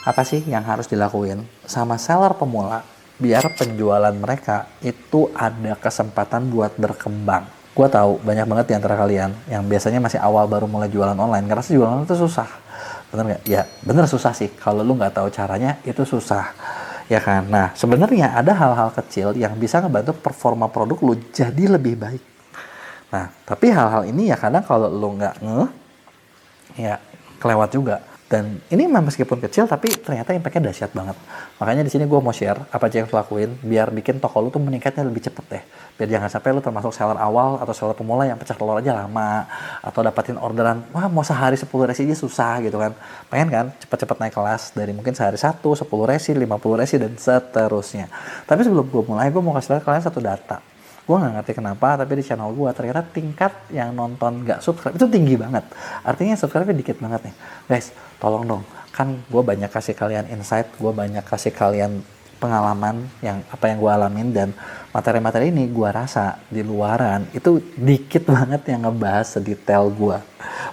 Apa sih yang harus dilakuin sama seller pemula biar penjualan mereka itu ada kesempatan buat berkembang? Gue tahu banyak banget di antara kalian yang biasanya masih awal baru mulai jualan online ngerasa jualan itu susah. Bener nggak? Ya bener susah sih. Kalau lu nggak tahu caranya itu susah. Ya kan? Nah sebenarnya ada hal-hal kecil yang bisa ngebantu performa produk lu jadi lebih baik. Nah tapi hal-hal ini ya kadang kalau lu nggak ya kelewat juga. Dan ini meskipun kecil tapi ternyata impact-nya dahsyat banget. Makanya di sini gue mau share apa aja yang lo lakuin biar bikin toko lu tuh meningkatnya lebih cepet deh. Biar jangan sampai lu termasuk seller awal atau seller pemula yang pecah telur aja lama, atau dapatin orderan wah mau sehari 10 resi aja susah gitu kan. Pengen kan cepet-cepet naik kelas dari mungkin sehari 1, 10 resi, 50 resi dan seterusnya. Tapi sebelum gue mulai gue mau kasih lihat kalian satu data. Gue gak ngerti kenapa, tapi di channel gue ternyata tingkat yang nonton gak subscribe itu tinggi banget. Artinya subscribe-nya dikit banget nih. Guys, tolong dong. Kan gue banyak kasih kalian insight, gue banyak kasih kalian pengalaman yang apa yang gue alamin, dan materi-materi ini gue rasa di luaran itu dikit banget yang ngebahas sedetail gue.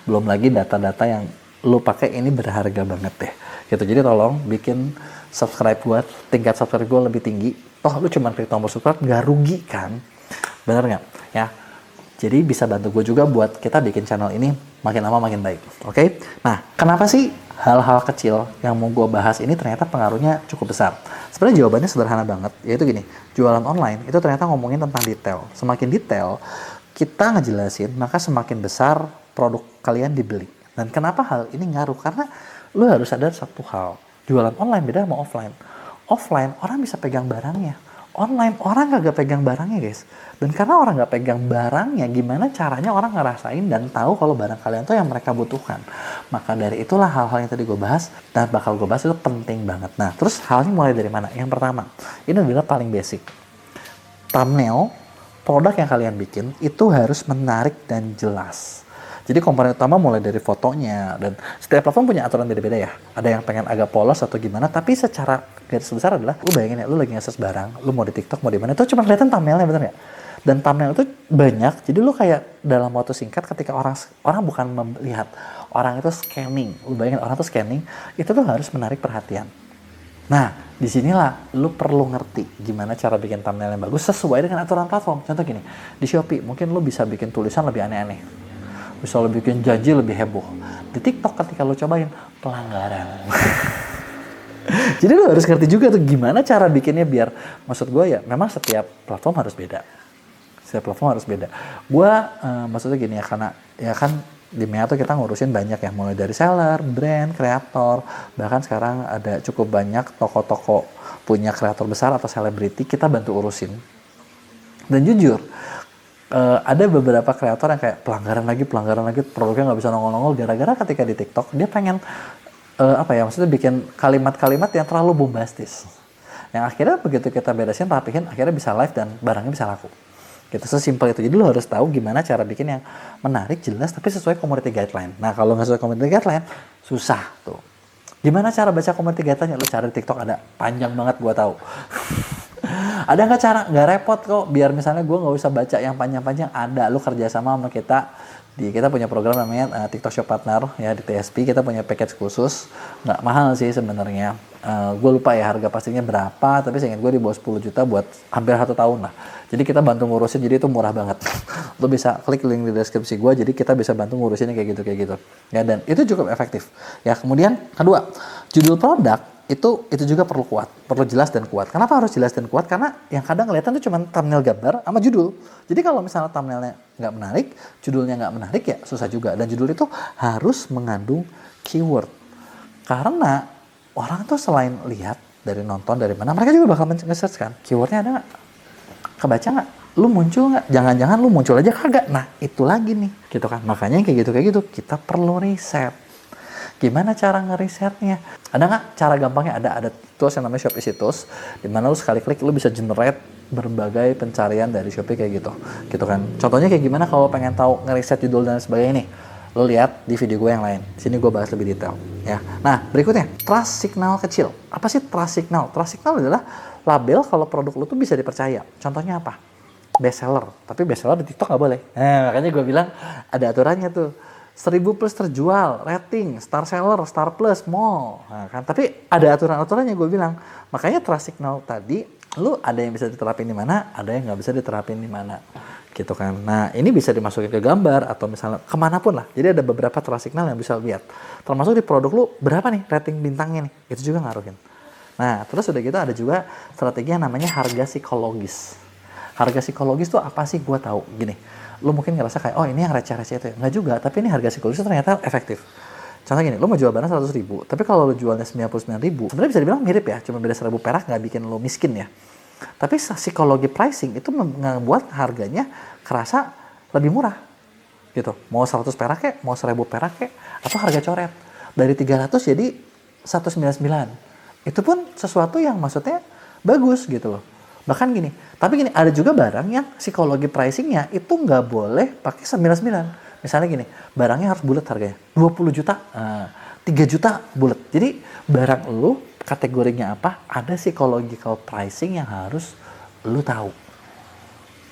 Belum lagi data-data yang lu pakai ini berharga banget deh. Gitu. Jadi tolong bikin subscribe gue, tingkat subscribe gue lebih tinggi. Toh lu cuma klik tombol subscribe, gak rugi kan? Bener nggak? Ya. Jadi bisa bantu gue juga buat kita bikin channel ini makin lama makin baik. Oke? Nah, kenapa sih hal-hal kecil yang mau gue bahas ini ternyata pengaruhnya cukup besar? Sebenarnya jawabannya sederhana banget, yaitu gini, jualan online itu ternyata ngomongin tentang detail. Semakin detail kita ngejelasin, maka semakin besar produk kalian dibeli. Dan kenapa hal ini ngaruh? Karena lu harus sadar satu hal, jualan online beda sama offline. Offline orang bisa pegang barangnya. Online orang gak pegang barangnya guys. Dan karena orang gak pegang barangnya, gimana caranya orang ngerasain dan tahu kalau barang kalian tuh yang mereka butuhkan. Maka dari itulah hal-hal yang tadi gue bahas dan bakal gue bahas itu penting banget. Nah terus halnya mulai dari mana? Yang pertama, ini adalah paling basic. Thumbnail produk yang kalian bikin itu harus menarik dan jelas. Jadi komponen utama mulai dari fotonya, dan setiap platform punya aturan beda-beda ya. Ada yang pengen agak polos atau gimana, tapi secara garis besar adalah, lu bayangin ya, lu lagi nge-search barang, lu mau di TikTok, mau di mana, itu cuma kelihatan thumbnailnya, bener nggak? Dan thumbnail itu banyak, jadi lu kayak dalam waktu singkat ketika orang bukan melihat, orang itu scanning. Lu bayangin orang tuh scanning, itu tuh harus menarik perhatian. Nah, disinilah lu perlu ngerti gimana cara bikin thumbnail yang bagus sesuai dengan aturan platform. Contoh gini, di Shopee mungkin lu bisa bikin tulisan lebih aneh-aneh. Bisa lo bikin janji lebih heboh. Di TikTok ketika lo cobain, pelanggaran. Jadi lo harus ngerti juga tuh gimana cara bikinnya biar, maksud gue ya, memang setiap platform harus beda. Setiap platform harus beda. Gue maksudnya gini ya, karena ya kan di Meato kita ngurusin banyak ya, mulai dari seller, brand, kreator, bahkan sekarang ada cukup banyak toko-toko punya kreator besar atau selebriti, kita bantu urusin. Dan jujur, ada beberapa kreator yang kayak pelanggaran lagi, produknya nggak bisa nongol-nongol gara-gara ketika di TikTok dia pengen maksudnya bikin kalimat-kalimat yang terlalu bombastis. Yang akhirnya begitu kita beresin, rapihin, akhirnya bisa live dan barangnya bisa laku. Gitu, sesimpel itu. Jadi lo harus tahu gimana cara bikin yang menarik, jelas, tapi sesuai community guideline. Nah kalau nggak sesuai community guideline, susah tuh. Gimana cara baca community guideline? Lo cari di TikTok, ada panjang banget gua tahu. Ada nggak cara, nggak repot kok, biar misalnya gue nggak usah baca yang panjang-panjang, ada. Lu kerjasama sama kita, kita punya program namanya TikTok Shop Partner ya, di TSP kita punya package khusus, nggak mahal sih sebenarnya. Gue lupa ya harga pastinya berapa, tapi seingat gue di bawah 10 juta buat hampir 1 tahun lah. Jadi kita bantu ngurusin, jadi itu murah banget. Lu bisa klik link di deskripsi gue, jadi kita bisa bantu ngurusinnya kayak gitu ya, dan itu cukup efektif ya. Kemudian kedua, judul produk itu juga perlu kuat, perlu jelas dan kuat. Kenapa harus jelas dan kuat? Karena yang kadang kelihatan itu cuma thumbnail gambar sama judul. Jadi kalau misalnya thumbnailnya nggak menarik, judulnya nggak menarik ya susah juga. Dan judul itu harus mengandung keyword. Karena orang tuh selain lihat dari nonton dari mana, mereka juga bakal nge-search kan. Keywordnya ada nggak? Kebaca nggak? Lu muncul nggak? Jangan-jangan lu muncul aja kagak. Nah itu lagi nih, gitu kan. Makanya kayak gitu kita perlu riset. Gimana cara ngerisetnya? Ada nggak cara gampangnya? Ada tools yang namanya Shopee Tools, dimana lu sekali klik lu bisa generate berbagai pencarian dari Shopee kayak gitu kan. Contohnya kayak gimana kalau pengen tahu ngeriset judul dan sebagainya nih? Lu lihat di video gue yang lain. Sini gue bahas lebih detail ya. Nah berikutnya, trust signal kecil. Apa sih trust signal? Trust signal adalah label kalau produk lu tuh bisa dipercaya. Contohnya apa? Best seller, tapi best seller di TikTok nggak boleh. Nah makanya gue bilang ada aturannya tuh. 1000 plus terjual, rating, star seller, star plus, mall. Nah, kan? Tapi ada aturan-aturannya gue bilang. Makanya trust signal tadi, lu ada yang bisa diterapin di mana, ada yang nggak bisa diterapin di mana. Gitu kan. Nah, ini bisa dimasukin ke gambar atau misalnya kemanapun lah. Jadi ada beberapa trust signal yang bisa lihat. Termasuk di produk lu, berapa nih rating bintangnya nih. Itu juga ngaruhin. Nah, terus udah gitu ada juga strategi yang namanya harga psikologis. Harga psikologis tuh apa sih? Gue tahu. Gini, lu mungkin ngerasa kayak, oh ini yang receh-receh itu ya. Nggak juga, tapi ini harga psikologis ternyata efektif. Contoh gini, lu mau jual barang 100 ribu, tapi kalau lu jualnya 99 ribu, sebenarnya bisa dibilang mirip ya, cuma beda 1000 perak nggak bikin lu miskin ya. Tapi psikologi pricing itu membuat harganya kerasa lebih murah. Gitu. Mau 100 perak kek, mau 1000 perak kek, atau harga coret. Dari 300 jadi 199. Itu pun sesuatu yang maksudnya bagus gitu loh. Bahkan gini, tapi gini, ada juga barang yang psikologi pricingnya itu nggak boleh pakai 99. Misalnya gini, barangnya harus bulat harganya, 20 juta, 3 juta bulat. Jadi barang lu kategorinya apa, ada psychological pricing yang harus lu tahu.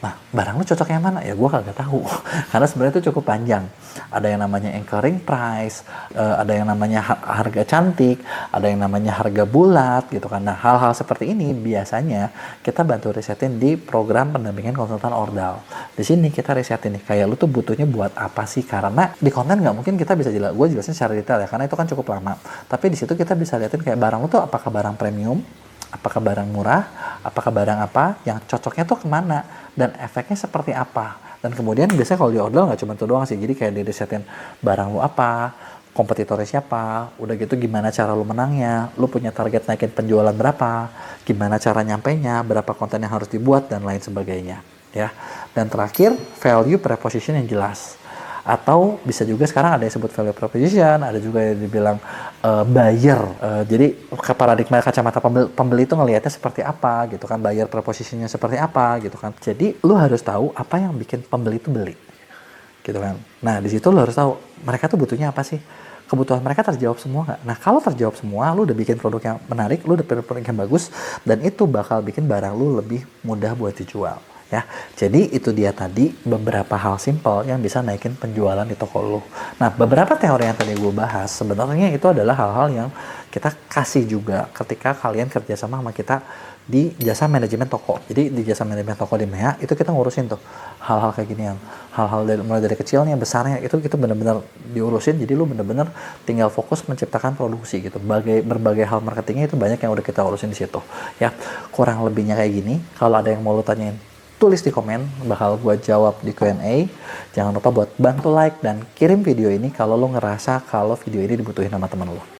Nah, barang lu cocok yang mana? Ya gue kagak tahu. Karena sebenarnya itu cukup panjang. Ada yang namanya anchoring price, ada yang namanya harga cantik, ada yang namanya harga bulat gitu kan. Nah, hal-hal seperti ini biasanya kita bantu risetin di program pendampingan konsultan Ordal. Di sini kita risetin nih, kayak lu tuh butuhnya buat apa sih? Karena di konten nggak mungkin kita bisa gue jelasin secara detail ya, karena itu kan cukup lama. Tapi di situ kita bisa liatin kayak barang lu tuh apakah barang premium, apakah barang murah, apakah barang apa, yang cocoknya tuh kemana, dan efeknya seperti apa. Dan kemudian biasanya kalau di Ordal nggak cuma itu doang sih, jadi kayak disetin barang lu apa, kompetitornya siapa, udah gitu gimana cara lu menangnya, lu punya target naikin penjualan berapa, gimana cara nyampainya, berapa konten yang harus dibuat, dan lain sebagainya. Ya. Dan terakhir, value proposition yang jelas. Atau bisa juga sekarang ada yang sebut value proposition, ada juga yang dibilang buyer. Jadi paradigma kacamata pembeli itu ngelihatnya seperti apa gitu kan, buyer propositionnya seperti apa gitu kan. Jadi lu harus tahu apa yang bikin pembeli itu beli gitu kan. Nah di situ lu harus tahu mereka tuh butuhnya apa sih, kebutuhan mereka terjawab semua nggak? Nah kalau terjawab semua, lu udah bikin produk yang menarik, lu udah bikin produk yang bagus, dan itu bakal bikin barang lu lebih mudah buat dijual. Ya, jadi itu dia tadi beberapa hal simpel yang bisa naikin penjualan di toko lu. Nah, beberapa teori yang tadi gue bahas sebenarnya itu adalah hal-hal yang kita kasih juga ketika kalian kerjasama sama kita di jasa manajemen toko. Jadi di jasa manajemen toko di MEA itu kita ngurusin tuh hal-hal kayak gini, hal-hal mulai dari kecilnya, besarnya itu benar-benar diurusin. Jadi lu benar-benar tinggal fokus menciptakan produksi gitu. Berbagai hal marketingnya itu banyak yang udah kita urusin di situ. Ya, kurang lebihnya kayak gini. Kalau ada yang mau lu tanyain, tulis di komen, bakal gue jawab di Q&A. Jangan lupa buat bantu like dan kirim video ini kalau lo ngerasa kalau video ini dibutuhin sama temen lo.